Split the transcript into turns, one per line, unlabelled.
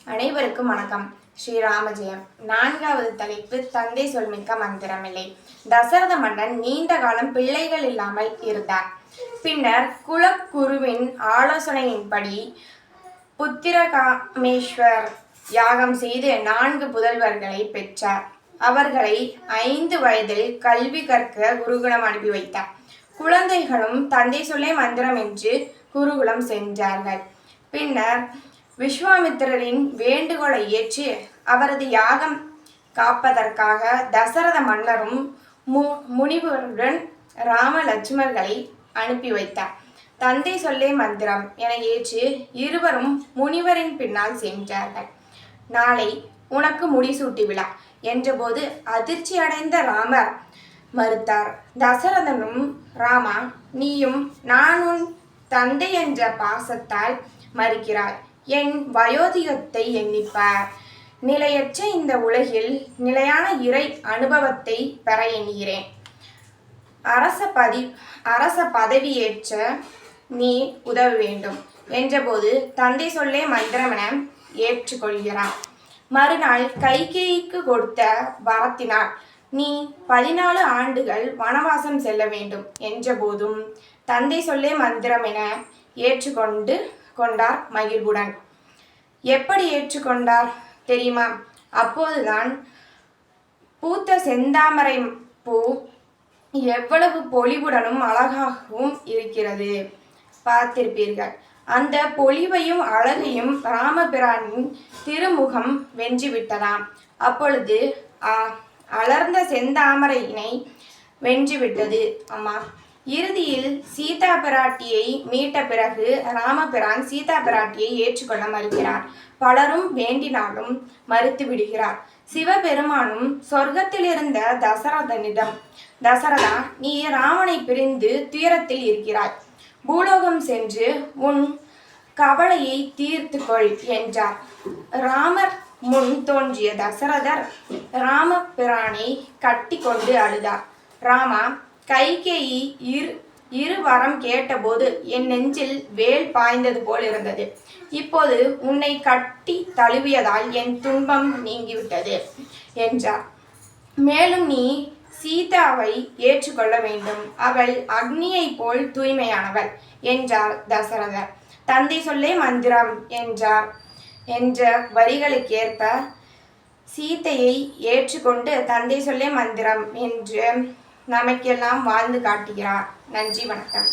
அனைவருக்கும் வணக்கம். ஸ்ரீராம ஜெயம். 4வது தலைப்பு தந்தை சொல்மிக்க மந்திரமில்லை. தசரத மன்னன் நீண்ட காலம் பிள்ளைகள் இல்லாமல் இருந்தார். பின்னர் குலக்குருவின் ஆலோசனையின்படி புத்திரகாமேஸ்வர் யாகம் செய்து 4 புதல்வர்களை பெற்றார். அவர்களை 5 வயதில் கல்வி கற்க குருகுலம் அனுப்பி வைத்தார். குழந்தைகளும் தந்தை சொல்லே மந்திரம் என்று குருகுலம் சென்றார்கள். பின்னர் விஸ்வாமித்திரரின் வேண்டுகோளை ஏற்று அவரது யாகம் காப்பதற்காக தசரத மன்னரும் முனிவருடன் ராம லட்சுமணர்களை அனுப்பி வைத்தார். தந்தை சொல்லே மந்திரம் என ஏற்று இருவரும் முனிவரின் பின்னால் சென்றார்கள். நாளை உனக்கு முடிசூட்டி விழா என்றபோது அதிர்ச்சி அடைந்த ராமர் மறுத்தார். தசரதனும் ராமா, நீயும் நான் உன் தந்தை என்ற பாசத்தால் மறுக்கிறாய். என் வயோதிகத்தை எண்ணிப்பார். நிலையற்ற இந்த உலகில் நிலையான இறை அனுபவத்தை பெற எண்ணுகிறேன். அரச பதவியேற்ற நீ உதவ வேண்டும் என்றபோது தந்தை சொல்லே மந்திரம் என ஏற்றுக்கொள்கிறார். மறுநாள் கைகேயிக்கு கொடுத்த வரத்தினால் நீ 14 ஆண்டுகள் வனவாசம் செல்ல வேண்டும் என்றபோதும் தந்தை சொல்லே மந்திரம் என ஏற்றுக்கொண்டார் மகிழ்வுடன். எப்படி ஏற்றுக்கொண்டார் தெரியுமா? அப்போதுதான் பூத்த செந்தாமரை பூ எவ்வளவு பொலிவுடனும் அழகாகவும் இருக்கிறது பார்த்திருப்பீர்கள். அந்த பொலிவையும் அழகையும் ராமபிரானின் திருமுகம் வென்றுவிட்டதாம். அப்பொழுது அலர்ந்த செந்தாமரையினை வென்றுவிட்டது அம்மா. இறுதியில் சீதா பிராட்டியை மீட்ட பிறகு ராமபிரான் சீதா பிராட்டியை ஏற்றுக்கொள்ள மறுக்கிறார். பலரும் வேண்டினாலும் மறுத்து விடுகிறார். சிவபெருமானும் சொர்க்கத்தில் இருந்த தசரதனிடம், தசரதா, நீ ராமனை பிரிந்து துயரத்தில் இருக்கிறாய். பூலோகம் சென்று உன் கவலையை தீர்த்து கொள் என்றார். ராமர் முன் தோன்றிய தசரதர் ராமபிரானை கட்டி கொண்டு அழுதார். ராமா, கைகேயி இரு வரம் கேட்டபோது என் நெஞ்சில் வேல் பாய்ந்தது போல் இருந்தது. இப்போது உன்னை கட்டி தழுவியதால் என் துன்பம் நீங்கிவிட்டது என்றார். மேலும் நீ சீதாவை ஏற்றுக்கொள்ள வேண்டும். அவள் அக்னியை போல் தூய்மையானவள் என்றார் தசரதர். தந்தை சொல்லே மந்திரம் என்ற வரிகளுக்கேற்ப சீதையை ஏற்றுக்கொண்டு தந்தை சொல்லே மந்திரம் என்று நமக்கெல்லாம் வாழ்ந்து காட்டுகிறார். நன்றி, வணக்கம்.